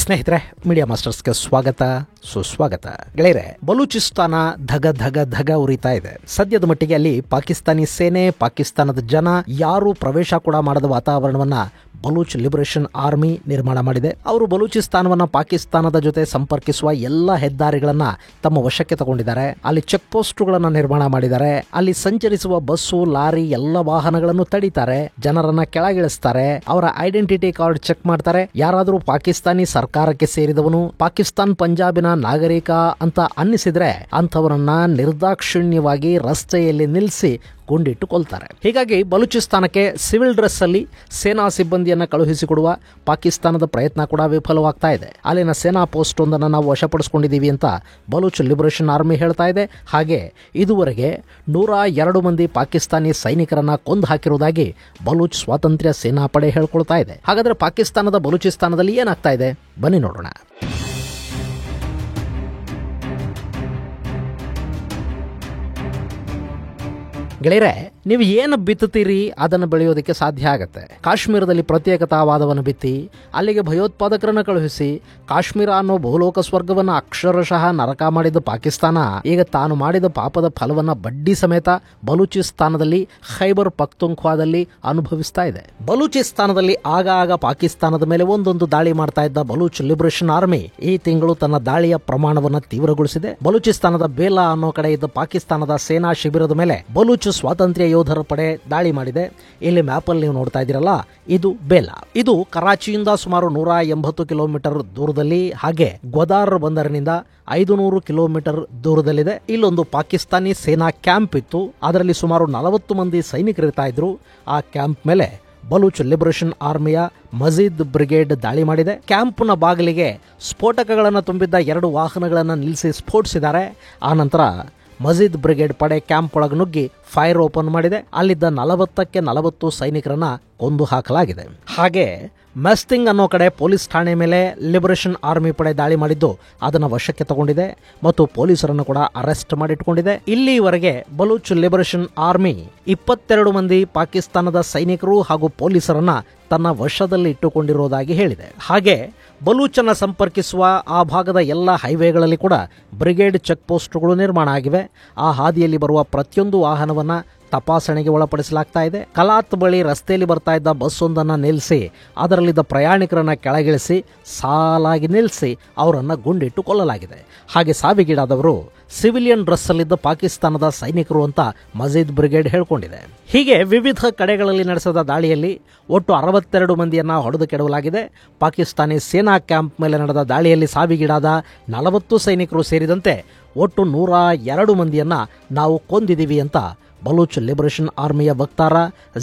ಸ್ನೇಹಿತರೆ, ಮೀಡಿಯಾ ಮಾಸ್ಟರ್ಸ್ಗೆ ಸ್ವಾಗತ ಸುಸ್ವಾಗತ. ಗೆಳೆಯರೆ, ಬಲೂಚಿಸ್ತಾನ ಧಗ ಧಗ ಧಗ ಉರಿತಾ ಇದೆ. ಸದ್ಯದ ಮಟ್ಟಿಗೆ ಅಲ್ಲಿ ಪಾಕಿಸ್ತಾನಿ ಸೇನೆ, ಪಾಕಿಸ್ತಾನದ ಜನ ಯಾರು ಪ್ರವೇಶ ಕೂಡ ಮಾಡದ ವಾತಾವರಣವನ್ನ ಬಲೂಚ್ ಲಿಬರೇಷನ್ ಆರ್ಮಿ ನಿರ್ಮಾಣ ಮಾಡಿದೆ. ಅವರು ಬಲೂಚಿಸ್ತಾನವನ್ನ ಪಾಕಿಸ್ತಾನದ ಜೊತೆ ಸಂಪರ್ಕಿಸುವ ಎಲ್ಲ ಹೆದ್ದಾರಿಗಳನ್ನ ತಮ್ಮ ವಶಕ್ಕೆ ತಗೊಂಡಿದ್ದಾರೆ. ಅಲ್ಲಿ ಚೆಕ್ ಪೋಸ್ಟ್ಗಳನ್ನ ನಿರ್ಮಾಣ ಮಾಡಿದ್ದಾರೆ. ಅಲ್ಲಿ ಸಂಚರಿಸುವ ಬಸ್ಸು, ಲಾರಿ ಎಲ್ಲ ವಾಹನಗಳನ್ನು ತಡೀತಾರೆ, ಜನರನ್ನ ಕೆಳಗಿಳಿಸ್ತಾರೆ, ಅವರ ಐಡೆಂಟಿಟಿ ಕಾರ್ಡ್ ಚೆಕ್ ಮಾಡ್ತಾರೆ. ಯಾರಾದರೂ ಪಾಕಿಸ್ತಾನಿ ಸರ್ಕಾರಕ್ಕೆ ಸೇರಿದವನು, ಪಾಕಿಸ್ತಾನ್ ಪಂಜಾಬಿನ ನಾಗರಿಕ ಅಂತ ಅನ್ನಿಸಿದ್ರೆ ಅಂಥವರನ್ನ ನಿರ್ದಾಕ್ಷಿಣ್ಯವಾಗಿ ರಸ್ತೆಯಲ್ಲಿ ನಿಲ್ಲಿಸಿ ಗುಂಡಿಟ್ಟು ಕೊಲ್ತಾರೆ. ಹೀಗಾಗಿ ಬಲೂಚಿಸ್ತಾನಕ್ಕೆ ಸಿವಿಲ್ ಡ್ರೆಸ್ ಅಲ್ಲಿ ಸೇನಾ ಸಿಬ್ಬಂದಿಯನ್ನ ಕಳುಹಿಸಿಕೊಡುವ ಪಾಕಿಸ್ತಾನದ ಪ್ರಯತ್ನ ಕೂಡ ವಿಫಲವಾಗ್ತಾ ಇದೆ. ಅಲ್ಲಿನ ಸೇನಾ ಪೋಸ್ಟ್ ಒಂದನ್ನು ನಾವು ವಶಪಡಿಸಿಕೊಂಡಿದ್ದೀವಿ ಅಂತ ಬಲೂಚ್ ಲಿಬರೇಷನ್ ಆರ್ಮಿ ಹೇಳ್ತಾ ಇದೆ. ಹಾಗೆ ಇದುವರೆಗೆ 102 ಮಂದಿ ಪಾಕಿಸ್ತಾನಿ ಸೈನಿಕರನ್ನ ಕೊಂದು ಹಾಕಿರುವುದಾಗಿ ಬಲೂಚ್ ಸ್ವಾತಂತ್ರ್ಯ ಸೇನಾ ಪಡೆ ಹೇಳ್ಕೊಳ್ತಾ ಇದೆ. ಹಾಗಾದ್ರೆ ಪಾಕಿಸ್ತಾನದ ಬಲೂಚಿಸ್ತಾನದಲ್ಲಿ ಏನಾಗ್ತಾ ಇದೆ, ಬನ್ನಿ ನೋಡೋಣ. ಗೆಳೆಯರೆ, ನೀವು ಏನು ಬಿತ್ತುತ್ತೀರಿ ಅದನ್ನು ಬೆಳೆಯೋದಕ್ಕೆ ಸಾಧ್ಯ ಆಗತ್ತೆ. ಕಾಶ್ಮೀರದಲ್ಲಿ ಪ್ರತ್ಯೇಕತಾವಾದವನ್ನು ಬಿತ್ತಿ ಅಲ್ಲಿಗೆ ಭಯೋತ್ಪಾದಕರನ್ನು ಕಳುಹಿಸಿ ಕಾಶ್ಮೀರ ಅನ್ನೋ ಭೂಲೋಕ ಸ್ವರ್ಗವನ್ನು ಅಕ್ಷರಶಃ ನರಕ ಮಾಡಿದ ಪಾಕಿಸ್ತಾನ ಈಗ ತಾನು ಮಾಡಿದ ಪಾಪದ ಫಲವನ್ನ ಬಡ್ಡಿ ಸಮೇತ ಬಲೂಚಿಸ್ತಾನದಲ್ಲಿ ಖೈಬರ್ ಪಖ್ತೂನ್ಖ್ವಾದಲ್ಲಿ ಅನುಭವಿಸ್ತಾ ಇದೆ. ಬಲೂಚಿಸ್ತಾನದಲ್ಲಿ ಆಗಾಗ ಪಾಕಿಸ್ತಾನದ ಮೇಲೆ ಒಂದೊಂದು ದಾಳಿ ಮಾಡ್ತಾ ಇದ್ದ ಬಲೂಚ್ ಲಿಬರೇಷನ್ ಆರ್ಮಿ ಈ ತಿಂಗಳು ತನ್ನ ದಾಳಿಯ ಪ್ರಮಾಣವನ್ನು ತೀವ್ರಗೊಳಿಸಿದೆ. ಬಲೂಚಿಸ್ತಾನದ ಬೇಲಾ ಅನ್ನೋ ಕಡೆ ಇದ್ದ ಪಾಕಿಸ್ತಾನದ ಸೇನಾ ಶಿಬಿರದ ಮೇಲೆ ಬಲೂಚ್ ಸ್ವಾತಂತ್ರ್ಯ ಯೋಧರ ಪಡೆ ದಾಳಿ ಮಾಡಿದೆ. ಇಲ್ಲಿ ಮ್ಯಾಪ್ ಅಲ್ಲಿ ನೀವು ನೋಡ್ತಾ ಇದ್ದೀರಲ್ಲ, ಇದು ಬೇಲಾ. ಇದು ಕರಾಚಿಯಿಂದ ಸುಮಾರು 180 ಕಿಲೋಮೀಟರ್ ದೂರದಲ್ಲಿ, ಹಾಗೆ ಗ್ವದಾರ್ ಬಂದರಿನಿಂದ 500 ಕಿಲೋಮೀಟರ್ ದೂರದಲ್ಲಿದೆ. ಇಲ್ಲೊಂದು ಪಾಕಿಸ್ತಾನಿ ಸೇನಾ ಕ್ಯಾಂಪ್ ಇತ್ತು. ಅದರಲ್ಲಿ ಸುಮಾರು 40 ಮಂದಿ ಸೈನಿಕರಿರ್ತಾ ಇದ್ರು. ಆ ಕ್ಯಾಂಪ್ ಮೇಲೆ ಬಲೂಚ್ ಲಿಬರೇಷನ್ ಆರ್ಮಿಯ ಮಜೀದ್ ಬ್ರಿಗೇಡ್ ದಾಳಿ ಮಾಡಿದೆ. ಕ್ಯಾಂಪ್ನ ಬಾಗಿಲಿಗೆ ಸ್ಫೋಟಕಗಳನ್ನು ತುಂಬಿದ್ದ 2 ವಾಹನಗಳನ್ನು ನಿಲ್ಲಿಸಿ ಸ್ಫೋಟಿಸಿದ್ದಾರೆ. ಆ ನಂತರ ಮಜೀದ್ ಬ್ರಿಗೇಡ್ ಪಡೆ ಕ್ಯಾಂಪ್ ಒಳಗೆ ನುಗ್ಗಿ ಫೈರ್ ಓಪನ್ ಮಾಡಿದೆ. ಅಲ್ಲಿದ್ದ 40ಕ್ಕೆ 40 ಸೈನಿಕರನ್ನ ಕೊಂದು ಹಾಕಲಾಗಿದೆ. ಹಾಗೆ ಮಸ್ತಿಂಗ್ ಅನ್ನೋ ಕಡೆ ಪೊಲೀಸ್ ಠಾಣೆ ಮೇಲೆ ಲಿಬರೇಷನ್ ಆರ್ಮಿ ಪಡೆ ದಾಳಿ ಮಾಡಿದ್ದು ಅದನ್ನು ವಶಕ್ಕೆ ತಗೊಂಡಿದೆ ಮತ್ತು ಪೊಲೀಸರನ್ನು ಕೂಡ ಅರೆಸ್ಟ್ ಮಾಡಿಟ್ಕೊಂಡಿದೆ. ಇಲ್ಲಿವರೆಗೆ ಬಲೂಚ್ ಲಿಬರೇಷನ್ ಆರ್ಮಿ 22 ಮಂದಿ ಪಾಕಿಸ್ತಾನದ ಸೈನಿಕರು ಹಾಗೂ ಪೊಲೀಸರನ್ನ ತನ್ನ ವಶದಲ್ಲಿ ಇಟ್ಟುಕೊಂಡಿರುವುದಾಗಿ ಹೇಳಿದೆ. ಹಾಗೆ ಬಲೂಚನ್ನ ಸಂಪರ್ಕಿಸುವ ಆ ಭಾಗದ ಎಲ್ಲ ಹೈವೇಗಳಲ್ಲಿ ಕೂಡ ಬ್ರಿಗೇಡ್ ಚೆಕ್ ಪೋಸ್ಟ್ಗಳು ನಿರ್ಮಾಣ ಆಗಿವೆ. ಆ ಹಾದಿಯಲ್ಲಿ ಬರುವ ಪ್ರತಿಯೊಂದು ವಾಹನವನ್ನ ತಪಾಸಣೆಗೆ ಒಳಪಡಿಸಲಾಗ್ತಾ ಇದೆ. ಕಲಾತ್ ಬಳಿ ರಸ್ತೆಯಲ್ಲಿ ಬರ್ತಾ ಇದ್ದ ಬಸ್ ಒಂದನ್ನು ನಿಲ್ಲಿಸಿ ಅದರಲ್ಲಿದ್ದ ಪ್ರಯಾಣಿಕರನ್ನ ಕೆಳಗಿಳಿಸಿ ಸಾಲಾಗಿ ನಿಲ್ಲಿಸಿ ಅವರನ್ನ ಗುಂಡಿಟ್ಟು ಕೊಲ್ಲಲಾಗಿದೆ. ಹಾಗೆ ಸಾವಿಗೀಡಾದವರು ಸಿವಿಲಿಯನ್ ಡ್ರೆಸ್ ಅಲ್ಲಿದ್ದ ಪಾಕಿಸ್ತಾನದ ಸೈನಿಕರು ಅಂತ ಮಜೀದ್ ಬ್ರಿಗೇಡ್ ಹೇಳ್ಕೊಂಡಿದೆ. ಹೀಗೆ ವಿವಿಧ ಕಡೆಗಳಲ್ಲಿ ನಡೆಸಿದ ದಾಳಿಯಲ್ಲಿ ಒಟ್ಟು 62 ಮಂದಿಯನ್ನ ಹೊಡೆದು ಕೆಡವಲಾಗಿದೆ. ಪಾಕಿಸ್ತಾನಿ ಸೇನಾ ಕ್ಯಾಂಪ್ ಮೇಲೆ ನಡೆದ ದಾಳಿಯಲ್ಲಿ ಸಾವಿಗೀಡಾದ 40 ಸೈನಿಕರು ಸೇರಿದಂತೆ ಒಟ್ಟು 102 ಮಂದಿಯನ್ನ ನಾವು ಕೊಂದಿದ್ದೀವಿ ಅಂತ ಬಲೂಚ್ ಲಿಬರೇಷನ್ ಆರ್ಮಿಯ ವಕ್ತಾರ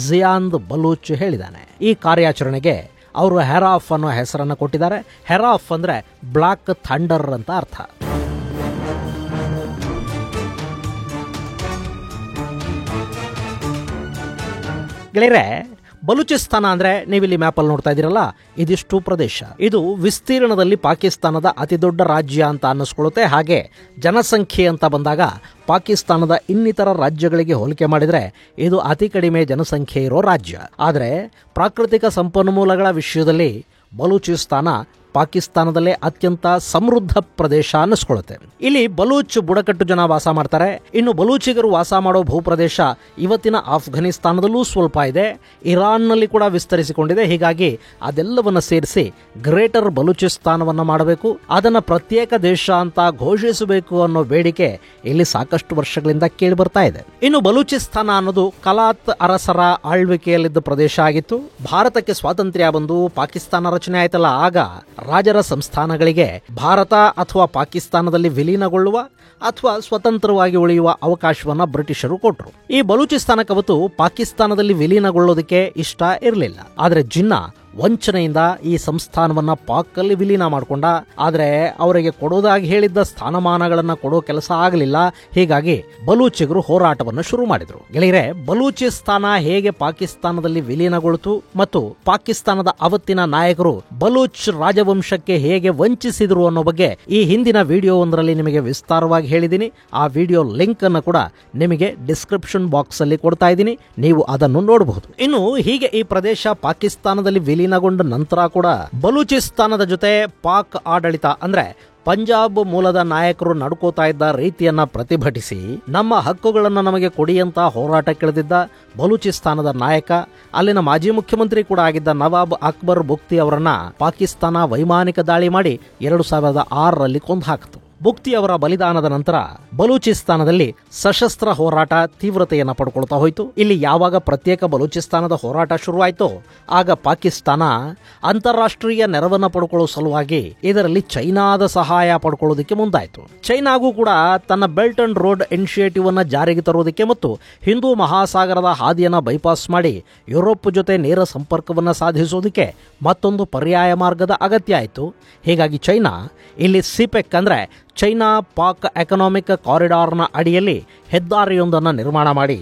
ಜಿಯಾಂದ್ ಬಲೂಚ್ ಹೇಳಿದ್ದಾನೆ. ಈ ಕಾರ್ಯಾಚರಣೆಗೆ ಅವರು ಹೆರಾಫ್ ಅನ್ನೋ ಹೆಸರನ್ನು ಕೊಟ್ಟಿದ್ದಾರೆ. ಹೆರಾಫ್ ಅಂದ್ರೆ ಬ್ಲಾಕ್ ಥಂಡರ್ ಅಂತ ಅರ್ಥ. ಗೆಳೆಯರೆ, ಬಲೂಚಿಸ್ತಾನ ಅಂದ್ರೆ ನೀವಿಲ್ಲಿ ಮ್ಯಾಪಲ್ಲಿ ನೋಡ್ತಾ ಇದ್ದೀರಲ್ಲ, ಇದಿಷ್ಟು ಪ್ರದೇಶ. ಇದು ವಿಸ್ತೀರ್ಣದಲ್ಲಿ ಪಾಕಿಸ್ತಾನದ ಅತಿ ದೊಡ್ಡ ರಾಜ್ಯ ಅಂತ ಅನ್ನಿಸ್ಕೊಳ್ಳುತ್ತೆ. ಹಾಗೆ ಜನಸಂಖ್ಯೆ ಅಂತ ಬಂದಾಗ ಪಾಕಿಸ್ತಾನದ ಇನ್ನಿತರ ರಾಜ್ಯಗಳಿಗೆ ಹೋಲಿಕೆ ಮಾಡಿದರೆ ಇದು ಅತಿ ಕಡಿಮೆ ಜನಸಂಖ್ಯೆ ಇರೋ ರಾಜ್ಯ. ಆದರೆ ಪ್ರಾಕೃತಿಕ ಸಂಪನ್ಮೂಲಗಳ ವಿಷಯದಲ್ಲಿ ಬಲೂಚಿಸ್ತಾನ ಪಾಕಿಸ್ತಾನದಲ್ಲೇ ಅತ್ಯಂತ ಸಮೃದ್ಧ ಪ್ರದೇಶ ಅನ್ನಿಸ್ಕೊಳ್ಳುತ್ತೆ. ಇಲ್ಲಿ ಬಲೂಚ್ ಬುಡಕಟ್ಟು ಜನ ವಾಸ ಮಾಡ್ತಾರೆ. ಇನ್ನು ಬಲೂಚಿಗರು ವಾಸ ಮಾಡೋ ಭೂಪ್ರದೇಶ ಇವತ್ತಿನ ಆಫ್ಘನಿಸ್ತಾನದಲ್ಲೂ ಸ್ವಲ್ಪ ಇದೆ, ಇರಾನ್ನಲ್ಲಿ ಕೂಡ ವಿಸ್ತರಿಸಿಕೊಂಡಿದೆ. ಹೀಗಾಗಿ ಅದೆಲ್ಲವನ್ನ ಸೇರಿಸಿ ಗ್ರೇಟರ್ ಬಲೂಚಿಸ್ತಾನವನ್ನ ಮಾಡಬೇಕು, ಅದನ್ನ ಪ್ರತ್ಯೇಕ ದೇಶ ಅಂತ ಘೋಷಿಸಬೇಕು ಅನ್ನೋ ಬೇಡಿಕೆ ಇಲ್ಲಿ ಸಾಕಷ್ಟು ವರ್ಷಗಳಿಂದ ಕೇಳಿ ಬರ್ತಾ ಇದೆ. ಇನ್ನು ಬಲೂಚಿಸ್ತಾನ ಅನ್ನೋದು ಕಲಾತ್ ಅರಸರ ಆಳ್ವಿಕೆಯಲ್ಲಿದ್ದ ಪ್ರದೇಶ ಆಗಿತ್ತು. ಭಾರತಕ್ಕೆ ಸ್ವಾತಂತ್ರ್ಯ ಬಂದು ಪಾಕಿಸ್ತಾನ ರಚನೆ ಆಯ್ತಲ್ಲ, ಆಗ ರಾಜರ ಸಂಸ್ಥಾನಗಳಿಗೆ ಭಾರತ ಅಥವಾ ಪಾಕಿಸ್ತಾನದಲ್ಲಿ ವಿಲೀನಗೊಳ್ಳುವ ಅಥವಾ ಸ್ವತಂತ್ರವಾಗಿ ಉಳಿಯುವ ಅವಕಾಶವನ್ನ ಬ್ರಿಟಿಷರು ಕೊಟ್ಟರು. ಈ ಬಲೂಚಿಸ್ತಾನಕ್ಕೆ ಅವತ್ತು ಪಾಕಿಸ್ತಾನದಲ್ಲಿ ವಿಲೀನಗೊಳ್ಳೋದಕ್ಕೆ ಇಷ್ಟ ಇರಲಿಲ್ಲ. ಆದರೆ ಜಿನ್ನಾ ವಂಚನೆಯಿಂದ ಈ ಸಂಸ್ಥಾನವನ್ನ ಪಾಕಲ್ಲಿ ವಿಲೀನ ಮಾಡಿಕೊಂಡ. ಆದರೆ ಅವರಿಗೆ ಕೊಡೋದಾಗಿ ಹೇಳಿದ್ದ ಸ್ಥಾನಮಾನಗಳನ್ನ ಕೊಡೋ ಕೆಲಸ ಆಗಲಿಲ್ಲ. ಹೀಗಾಗಿ ಬಲೂಚಿಗರು ಹೋರಾಟವನ್ನು ಶುರು ಮಾಡಿದ್ರು. ಗೆಳೆಯರೆ, ಬಲೂಚಿಸ್ತಾನ ಹೇಗೆ ಪಾಕಿಸ್ತಾನದಲ್ಲಿ ವಿಲೀನಗೊಳ್ತು ಮತ್ತು ಪಾಕಿಸ್ತಾನದ ಅವತ್ತಿನ ನಾಯಕರು ಬಲೂಚ್ ರಾಜವಂಶಕ್ಕೆ ಹೇಗೆ ವಂಚಿಸಿದ್ರು ಅನ್ನೋ ಬಗ್ಗೆ ಈ ಹಿಂದಿನ ವಿಡಿಯೋ ಒಂದರಲ್ಲಿ ನಿಮಗೆ ವಿಸ್ತಾರವಾಗಿ ಹೇಳಿದ್ದೀನಿ. ಆ ವಿಡಿಯೋ ಲಿಂಕ್ ಅನ್ನು ಕೂಡ ನಿಮಗೆ ಡಿಸ್ಕ್ರಿಪ್ಷನ್ ಬಾಕ್ಸ್ ಅಲ್ಲಿ ಕೊಡ್ತಾ ಇದ್ದೀನಿ, ನೀವು ಅದನ್ನು ನೋಡಬಹುದು. ಇನ್ನು ಹೀಗೆ ಈ ಪ್ರದೇಶ ಪಾಕಿಸ್ತಾನದಲ್ಲಿ ವಿಲೀನಗೊಂಡ ನಂತರ ಕೂಡ ಬಲೂಚಿಸ್ತಾನದ ಜೊತೆ ಪಾಕ್ ಆಡಳಿತ ಅಂದ್ರೆ ಪಂಜಾಬ್ ಮೂಲದ ನಾಯಕರು ನಡ್ಕೋತಾ ಇದ್ದ ರೀತಿಯನ್ನ ಪ್ರತಿಭಟಿಸಿ ನಮ್ಮ ಹಕ್ಕುಗಳನ್ನು ನಮಗೆ ಕೊಡಿ ಅಂತ ಹೋರಾಟಕ್ಕಿಳಿದಿದ್ದ ಬಲೂಚಿಸ್ತಾನದ ನಾಯಕ, ಅಲ್ಲಿನ ಮಾಜಿ ಮುಖ್ಯಮಂತ್ರಿ ಕೂಡ ಆಗಿದ್ದ ನವಾಬ್ ಅಕ್ಬರ್ ಬುಕ್ತಿ ಅವರನ್ನ ಪಾಕಿಸ್ತಾನ ವೈಮಾನಿಕ ದಾಳಿ ಮಾಡಿ 2006ರಲ್ಲಿ ಕೊಂದು ಹಾಕಿತು. ಬುಕ್ತಿ ಅವರ ಬಲಿದಾನದ ನಂತರ ಬಲೂಚಿಸ್ತಾನದಲ್ಲಿ ಸಶಸ್ತ್ರ ಹೋರಾಟ ತೀವ್ರತೆಯನ್ನು ಪಡ್ಕೊಳ್ತಾ ಹೋಯಿತು. ಇಲ್ಲಿ ಯಾವಾಗ ಪ್ರತ್ಯೇಕ ಬಲೂಚಿಸ್ತಾನದ ಹೋರಾಟ ಶುರುವಾಯಿತೋ ಆಗ ಪಾಕಿಸ್ತಾನ ಅಂತಾರಾಷ್ಟ್ರೀಯ ನೆರವನ್ನು ಪಡ್ಕೊಳ್ಳೋ ಸಲುವಾಗಿ ಇದರಲ್ಲಿ ಚೈನಾದ ಸಹಾಯ ಪಡ್ಕೊಳ್ಳೋದಕ್ಕೆ ಮುಂದಾಯಿತು. ಚೈನಾಗೂ ಕೂಡ ತನ್ನ ಬೆಲ್ಟ್ ಅಂಡ್ ರೋಡ್ ಇನಿಷಿಯೇಟಿವ್ ಅನ್ನು ಜಾರಿಗೆ ತರುವುದಕ್ಕೆ ಮತ್ತು ಹಿಂದೂ ಮಹಾಸಾಗರದ ಹಾದಿಯನ್ನು ಬೈಪಾಸ್ ಮಾಡಿ ಯುರೋಪ್ ಜೊತೆ ನೇರ ಸಂಪರ್ಕವನ್ನು ಸಾಧಿಸುವುದಕ್ಕೆ ಮತ್ತೊಂದು ಪರ್ಯಾಯ ಮಾರ್ಗದ ಅಗತ್ಯ ಆಯಿತು. ಹೀಗಾಗಿ ಚೈನಾ ಇಲ್ಲಿ ಸಿಪೆಕ್ ಅಂದ್ರೆ ಚೈನಾ ಪಾಕ್ ಎಕನಾಮಿಕ್ ಕಾರಿಡಾರ್ನ ಅಡಿಯಲ್ಲಿ ಹೆದ್ದಾರಿಯೊಂದನ್ನು ನಿರ್ಮಾಣ ಮಾಡಿ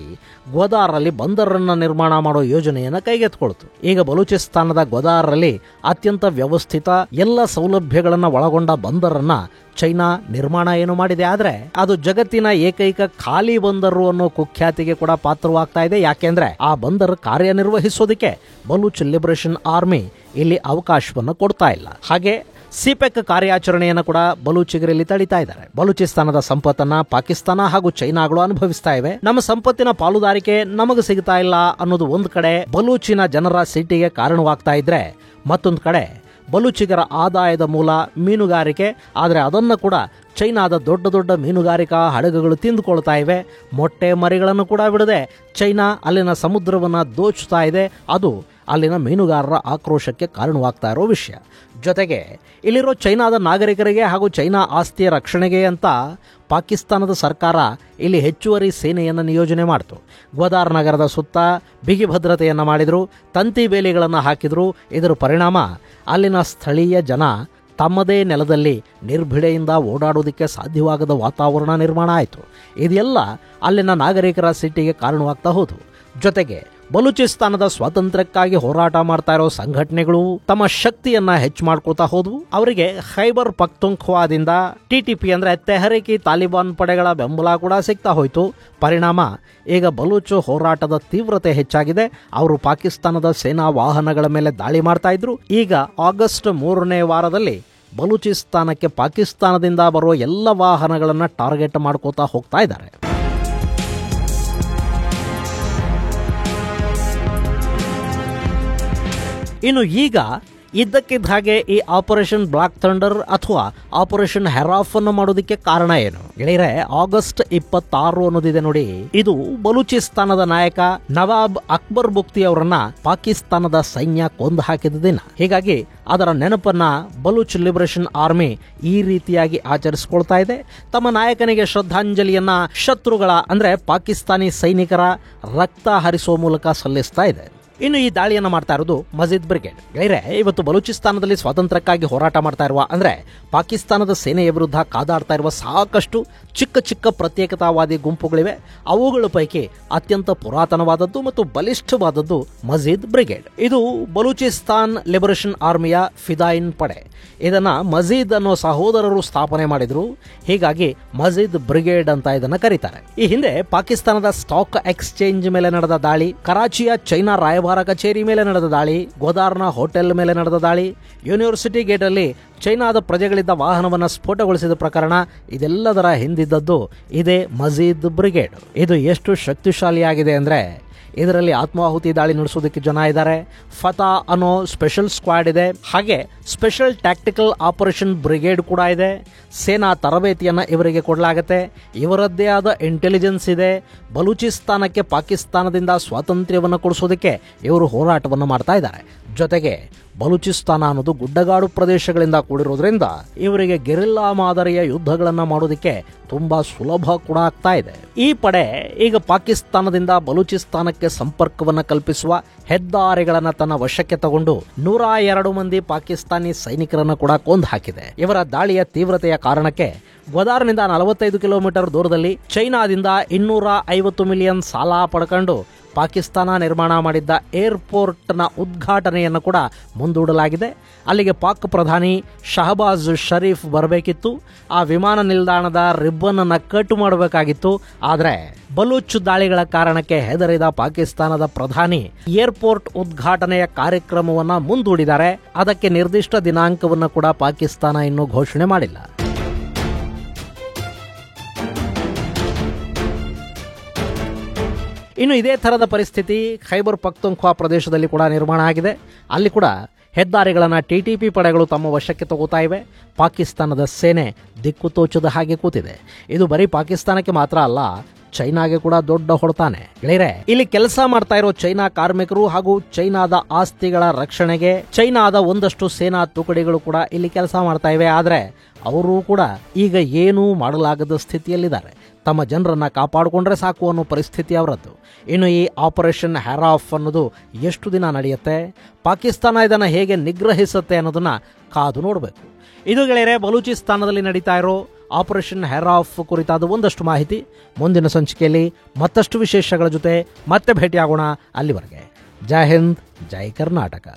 ಗ್ವದಾರಲ್ಲಿ ಬಂದರನ್ನು ನಿರ್ಮಾಣ ಮಾಡೋ ಯೋಜನೆಯನ್ನು ಕೈಗೆತ್ತಿಕೊಳ್ತು. ಈಗ ಬಲೂಚಿಸ್ತಾನದ ಗ್ವದಾರಲ್ಲಿ ಅತ್ಯಂತ ವ್ಯವಸ್ಥಿತ ಎಲ್ಲ ಸೌಲಭ್ಯಗಳನ್ನು ಒಳಗೊಂಡ ಬಂದರನ್ನ ಚೈನಾ ನಿರ್ಮಾಣ ಏನು ಮಾಡಿದೆ, ಆದರೆ ಅದು ಜಗತ್ತಿನ ಏಕೈಕ ಖಾಲಿ ಬಂದರು ಅನ್ನೋ ಕುಖ್ಯಾತಿಗೆ ಕೂಡ ಪಾತ್ರವಾಗ್ತಾ ಇದೆ. ಯಾಕೆಂದ್ರೆ ಆ ಬಂದರು ಕಾರ್ಯನಿರ್ವಹಿಸೋದಕ್ಕೆ ಬಲೂಚ್ ಲಿಬರೇಷನ್ ಆರ್ಮಿ ಇಲ್ಲಿ ಅವಕಾಶವನ್ನು ಕೊಡ್ತಾ ಇಲ್ಲ. ಹಾಗೆ ಸಿಪೆಕ್ ಕಾರ್ಯಾಚರಣೆಯನ್ನು ಕೂಡ ಬಲೂಚಿಗರಲ್ಲಿ ತಡಿತಾ ಇದ್ದಾರೆ. ಬಲೂಚಿಸ್ತಾನದ ಸಂಪತ್ತನ್ನ ಪಾಕಿಸ್ತಾನ ಹಾಗೂ ಚೈನಾಗಳು ಅನುಭವಿಸ್ತಾ ಇವೆ. ನಮ್ಮ ಸಂಪತ್ತಿನ ಪಾಲುದಾರಿಕೆ ನಮಗೆ ಸಿಗ್ತಾ ಇಲ್ಲ ಅನ್ನೋದು ಒಂದು ಕಡೆ ಬಲೂಚಿನ ಜನರ ಸಿಟ್ಟಿಗೆ ಕಾರಣವಾಗ್ತಾ ಇದ್ರೆ, ಮತ್ತೊಂದು ಕಡೆ ಬಲೂಚಿಗರ ಆದಾಯದ ಮೂಲ ಮೀನುಗಾರಿಕೆ. ಆದರೆ ಅದನ್ನು ಕೂಡ ಚೈನಾದ ದೊಡ್ಡ ದೊಡ್ಡ ಮೀನುಗಾರಿಕಾ ಹಡಗುಗಳು ತಿಂದುಕೊಳ್ತಾ ಇವೆ. ಮೊಟ್ಟೆ ಮರಿಗಳನ್ನು ಕೂಡ ಬಿಡದೆ ಚೈನಾ ಅಲ್ಲಿನ ಸಮುದ್ರವನ್ನು ದೋಚುತ್ತಾ ಇದೆ. ಅದು ಅಲ್ಲಿನ ಮೀನುಗಾರರ ಆಕ್ರೋಶಕ್ಕೆ ಕಾರಣವಾಗ್ತಾ ಇರೋ ವಿಷಯ. ಜೊತೆಗೆ ಇಲ್ಲಿರೋ ಚೈನಾದ ನಾಗರಿಕರಿಗೆ ಹಾಗೂ ಚೈನಾ ಆಸ್ತಿಯ ರಕ್ಷಣೆಗೆ ಅಂತ ಪಾಕಿಸ್ತಾನದ ಸರ್ಕಾರ ಇಲ್ಲಿ ಹೆಚ್ಚುವರಿ ಸೇನೆಯನ್ನು ನಿಯೋಜನೆ ಮಾಡಿತು. ಗ್ವದಾರ್ ನಗರದ ಸುತ್ತ ಬಿಗಿ ಭದ್ರತೆಯನ್ನು ಮಾಡಿದರು, ತಂತಿ ಬೇಲಿಗಳನ್ನು ಹಾಕಿದರು. ಇದರ ಪರಿಣಾಮ ಅಲ್ಲಿನ ಸ್ಥಳೀಯ ಜನ ತಮ್ಮದೇ ನೆಲದಲ್ಲಿ ನಿರ್ಭಿಡೆಯಿಂದ ಓಡಾಡೋದಕ್ಕೆ ಸಾಧ್ಯವಾಗದ ವಾತಾವರಣ ನಿರ್ಮಾಣ ಆಯಿತು. ಇದೆಲ್ಲ ಅಲ್ಲಿನ ನಾಗರಿಕರ ಸಿಟ್ಟಿಗೆ ಕಾರಣವಾಗ್ತಾ ಹೋದು. ಜೊತೆಗೆ ಬಲೂಚಿಸ್ತಾನದ ಸ್ವಾತಂತ್ರ್ಯಕ್ಕಾಗಿ ಹೋರಾಟ ಮಾಡ್ತಾ ಇರೋ ಸಂಘಟನೆಗಳು ತಮ್ಮ ಶಕ್ತಿಯನ್ನ ಹೆಚ್ಚು ಮಾಡ್ಕೋತಾ ಹೋದ್ವು. ಅವರಿಗೆ ಖೈಬರ್ ಪಖ್ತೂನ್ಖ್ವಾದಿಂದ TTP ಅಂದ್ರೆ ತೆಹರಿಕ್ ತಾಲಿಬಾನ್ ಪಡೆಗಳ ಬೆಂಬಲ ಕೂಡ ಸಿಗ್ತಾ ಹೋಯಿತು. ಪರಿಣಾಮ ಈಗ ಬಲೂಚ್ ಹೋರಾಟದ ತೀವ್ರತೆ ಹೆಚ್ಚಾಗಿದೆ. ಅವರು ಪಾಕಿಸ್ತಾನದ ಸೇನಾ ವಾಹನಗಳ ಮೇಲೆ ದಾಳಿ ಮಾಡ್ತಾ ಇದ್ರು. ಈಗ ಆಗಸ್ಟ್ 3ನೇ ವಾರದಲ್ಲಿ ಬಲೂಚಿಸ್ತಾನಕ್ಕೆ ಪಾಕಿಸ್ತಾನದಿಂದ ಬರುವ ಎಲ್ಲ ವಾಹನಗಳನ್ನ ಟಾರ್ಗೆಟ್ ಮಾಡ್ಕೋತಾ ಹೋಗ್ತಾ ಇದ್ದಾರೆ. ಇನ್ನು ಈಗ ಇದ್ದಕ್ಕಿದ್ದ ಹಾಗೆ ಈ ಆಪರೇಷನ್ ಬ್ಲಾಕ್ ಥಂಡರ್ ಅಥವಾ ಆಪರೇಷನ್ ಹೆರಾಫ್ ಅನ್ನು ಮಾಡೋದಕ್ಕೆ ಕಾರಣ ಏನು ಗೆಳೆಯರೆ? ಆಗಸ್ಟ್ 26 ಅನ್ನೋದಿದೆ ನೋಡಿ, ಇದು ಬಲೂಚಿಸ್ತಾನದ ನಾಯಕ ನವಾಬ್ ಅಕ್ಬರ್ ಬುಕ್ತಿ ಅವರನ್ನ ಪಾಕಿಸ್ತಾನದ ಸೈನ್ಯ ಕೊಂದು ಹಾಕಿದ ದಿನ. ಹೀಗಾಗಿ ಅದರ ನೆನಪನ್ನ ಬಲೂಚ್ ಲಿಬರೇಷನ್ ಆರ್ಮಿ ಈ ರೀತಿಯಾಗಿ ಆಚರಿಸಿಕೊಳ್ತಾ ಇದೆ. ತಮ್ಮ ನಾಯಕನಿಗೆ ಶ್ರದ್ಧಾಂಜಲಿಯನ್ನ ಶತ್ರುಗಳ ಅಂದ್ರೆ ಪಾಕಿಸ್ತಾನಿ ಸೈನಿಕರ ರಕ್ತ ಹರಿಸುವ ಮೂಲಕ ಸಲ್ಲಿಸ್ತಾ ಇದೆ. ಇನ್ನು ಈ ದಾಳಿಯನ್ನು ಮಾಡ್ತಾ ಇರೋದು ಮಜೀದ್ ಬ್ರಿಗೇಡ್. ಗೆಳೆಯರೆ, ಇವತ್ತು ಬಲೂಚಿಸ್ತಾನದಲ್ಲಿ ಸ್ವಾತಂತ್ರ್ಯಕ್ಕಾಗಿ ಹೋರಾಟ ಮಾಡ್ತಾ ಇರುವ ಅಂದ್ರೆ ಪಾಕಿಸ್ತಾನದ ಸೇನೆಯ ವಿರುದ್ಧ ಕಾದಾಡ್ತಾ ಇರುವ ಸಾಕಷ್ಟು ಚಿಕ್ಕ ಚಿಕ್ಕ ಪ್ರತ್ಯೇಕತಾವಾದಿ ಗುಂಪುಗಳಿವೆ. ಅವುಗಳ ಪೈಕಿ ಅತ್ಯಂತ ಪುರಾತನವಾದದ್ದು ಮತ್ತು ಬಲಿಷ್ಠವಾದದ್ದು ಮಜೀದ್ ಬ್ರಿಗೇಡ್. ಇದು ಬಲೂಚಿಸ್ತಾನ್ ಲಿಬರೇಷನ್ ಆರ್ಮಿಯ ಫಿದಾಯಿನ್ ಪಡೆ. ಇದನ್ನ ಮಜೀದ್ ಅನ್ನೋ ಸಹೋದರರು ಸ್ಥಾಪನೆ ಮಾಡಿದ್ರು. ಹೀಗಾಗಿ ಮಜೀದ್ ಬ್ರಿಗೇಡ್ ಅಂತ ಇದನ್ನ ಕರೀತಾರೆ. ಈ ಹಿಂದೆ ಪಾಕಿಸ್ತಾನದ ಸ್ಟಾಕ್ ಎಕ್ಸ್ಚೇಂಜ್ ಮೇಲೆ ನಡೆದ ದಾಳಿ, ಕರಾಚಿಯ ಚೈನಾ ರಾಯಭಾರ ಕಚೇರಿ ಮೇಲೆ ನಡೆದ ದಾಳಿ, ಗ್ವದಾರ್ನ ಹೋಟೆಲ್ ಮೇಲೆ ನಡೆದ ದಾಳಿ, ಯೂನಿವರ್ಸಿಟಿ ಗೇಟ್ ಅಲ್ಲಿ ಚೈನಾದ ಪ್ರಜೆಗಳಿದ್ದ ವಾಹನವನ್ನು ಸ್ಫೋಟಗೊಳಿಸಿದ ಪ್ರಕರಣ, ಇದೆಲ್ಲದರ ಹಿಂದಿದ್ದದ್ದು ಇದೇ ಮಜೀದ್ ಬ್ರಿಗೇಡ್. ಇದು ಎಷ್ಟು ಶಕ್ತಿಶಾಲಿಯಾಗಿದೆ ಅಂದ್ರೆ ಇದರಲ್ಲಿ ಆತ್ಮಾಹುತಿ ದಾಳಿ ನಡೆಸೋದಕ್ಕೆ ಜನ ಇದ್ದಾರೆ. ಫತಾ ಅನ್ನೋ ಸ್ಪೆಷಲ್ ಸ್ಕ್ವಾಡ್ ಇದೆ. ಹಾಗೆ ಸ್ಪೆಷಲ್ ಟ್ಯಾಕ್ಟಿಕಲ್ ಆಪರೇಷನ್ ಬ್ರಿಗೇಡ್ ಕೂಡ ಇದೆ. ಸೇನಾ ತರಬೇತಿಯನ್ನು ಇವರಿಗೆ ಕೊಡಲಾಗುತ್ತೆ. ಇವರದ್ದೇ ಆದ ಇಂಟೆಲಿಜೆನ್ಸ್ ಇದೆ. ಬಲೂಚಿಸ್ತಾನಕ್ಕೆ ಪಾಕಿಸ್ತಾನದಿಂದ ಸ್ವಾತಂತ್ರ್ಯವನ್ನು ಕೊಡಿಸೋದಕ್ಕೆ ಇವರು ಹೋರಾಟವನ್ನು ಮಾಡ್ತಾ ಇದ್ದಾರೆ. ಜೊತೆಗೆ ಬಲೂಚಿಸ್ತಾನ ಅನ್ನೋದು ಗುಡ್ಡಗಾಡು ಪ್ರದೇಶಗಳಿಂದ ಕೂಡಿರೋದ್ರಿಂದ ಇವರಿಗೆ ಗೆರಿಲ್ಲಾ ಮಾದರಿಯ ಯುದ್ಧಗಳನ್ನು ಮಾಡೋದಕ್ಕೆ ತುಂಬಾ ಸುಲಭ ಕೂಡ ಆಗ್ತಾ ಇದೆ. ಈ ಪಡೆ ಈಗ ಪಾಕಿಸ್ತಾನದಿಂದ ಬಲೂಚಿಸ್ತಾನಕ್ಕೆ ಸಂಪರ್ಕವನ್ನು ಕಲ್ಪಿಸುವ ಹೆದ್ದಾರಿಗಳನ್ನು ತನ್ನ ವಶಕ್ಕೆ ತಗೊಂಡು 102 ಮಂದಿ ಪಾಕಿಸ್ತಾನಿ ಸೈನಿಕರನ್ನು ಕೂಡ ಕೊಂದು ಹಾಕಿದೆ. ಇವರ ದಾಳಿಯ ತೀವ್ರತೆಯ ಕಾರಣಕ್ಕೆ ಗ್ವದಾರ್ನಿಂದ 45 ಕಿಲೋಮೀಟರ್ ದೂರದಲ್ಲಿ ಚೈನಾದಿಂದ 250 ಮಿಲಿಯನ್ ಸಾಲ ಪಡ್ಕೊಂಡು ಪಾಕಿಸ್ತಾನ ನಿರ್ಮಾಣ ಮಾಡಿದ್ದ ಏರ್ಪೋರ್ಟ್ನ ಉದ್ಘಾಟನೆಯನ್ನು ಕೂಡ ಮುಂದೂಡಲಾಗಿದೆ. ಅಲ್ಲಿಗೆ ಪಾಕ್ ಪ್ರಧಾನಿ ಶಹಬಾಜ್ ಶರೀಫ್ ಬರಬೇಕಿತ್ತು. ಆ ವಿಮಾನ ನಿಲ್ದಾಣದ ರಿಬ್ಬನ್ ಕಟ್ ಮಾಡಬೇಕಾಗಿತ್ತು. ಆದರೆ ಬಲೂಚ್ ದಾಳಿಗಳ ಕಾರಣಕ್ಕೆ ಹೆದರಿದ ಪಾಕಿಸ್ತಾನದ ಪ್ರಧಾನಿ ಏರ್ಪೋರ್ಟ್ ಉದ್ಘಾಟನೆಯ ಕಾರ್ಯಕ್ರಮವನ್ನು ಮುಂದೂಡಿದ್ದಾರೆ. ಅದಕ್ಕೆ ನಿರ್ದಿಷ್ಟ ದಿನಾಂಕವನ್ನು ಕೂಡ ಪಾಕಿಸ್ತಾನ ಇನ್ನೂ ಘೋಷಣೆ ಮಾಡಿಲ್ಲ. ಇನ್ನು ಇದೇ ಥರದ ಪರಿಸ್ಥಿತಿ ಖೈಬರ್ ಪಖ್ತೂನ್ಖ್ವಾ ಪ್ರದೇಶದಲ್ಲಿ ಕೂಡ ನಿರ್ಮಾಣ ಆಗಿದೆ. ಅಲ್ಲಿ ಕೂಡ ಹೆದ್ದಾರಿಗಳನ್ನು TTP ಪಡೆಗಳು ತಮ್ಮ ವಶಕ್ಕೆ ತಗೋತಾ ಇವೆ. ಪಾಕಿಸ್ತಾನದ ಸೇನೆ ದಿಕ್ಕು ತೋಚದ ಹಾಗೆ ಕೂತಿದೆ. ಇದು ಬರೀ ಪಾಕಿಸ್ತಾನಕ್ಕೆ ಮಾತ್ರ ಅಲ್ಲ, ಚೈನಾಗೆ ಕೂಡ ದೊಡ್ಡ ಹೊಡೆತಾನೆ. ಗೆಳೆಯರೆ, ಇಲ್ಲಿ ಕೆಲಸ ಮಾಡ್ತಾ ಇರೋ ಚೈನಾ ಕಾರ್ಮಿಕರು ಹಾಗೂ ಚೈನಾದ ಆಸ್ತಿಗಳ ರಕ್ಷಣೆಗೆ ಚೈನಾದ ಒಂದಷ್ಟು ಸೇನಾ ತುಕಡಿಗಳು ಕೂಡ ಇಲ್ಲಿ ಕೆಲಸ ಮಾಡ್ತಾ ಇವೆ. ಆದರೆ ಅವರು ಕೂಡ ಈಗ ಏನೂ ಮಾಡಲಾಗದ ಸ್ಥಿತಿಯಲ್ಲಿದ್ದಾರೆ. ತಮ್ಮ ಜನರನ್ನ ಕಾಪಾಡಿಕೊಂಡ್ರೆ ಸಾಕು ಅನ್ನೋ ಪರಿಸ್ಥಿತಿ ಅವರದ್ದು. ಇನ್ನು ಈ ಆಪರೇಷನ್ ಹೆರಾಫ್ ಅನ್ನೋದು ಎಷ್ಟು ದಿನ ನಡೆಯುತ್ತೆ, ಪಾಕಿಸ್ತಾನ ಇದನ್ನು ಹೇಗೆ ನಿಗ್ರಹಿಸುತ್ತೆ ಅನ್ನೋದನ್ನ ಕಾದು ನೋಡಬೇಕು. ಇದು ಗೆಳೆಯರೆ ಬಲೂಚಿಸ್ತಾನದಲ್ಲಿ ನಡೀತಾ ಇರೋ ಆಪರೇಷನ್ ಹೆರಾಫ್ ಕುರಿತಾದ ಒಂದಷ್ಟು ಮಾಹಿತಿ. ಮುಂದಿನ ಸಂಚಿಕೆಯಲ್ಲಿ ಮತ್ತಷ್ಟು ವಿಶೇಷಗಳ ಜೊತೆ ಮತ್ತೆ ಭೇಟಿಯಾಗೋಣ. ಅಲ್ಲಿವರೆಗೆ ಜೈ ಹಿಂದ್, ಜೈ ಕರ್ನಾಟಕ.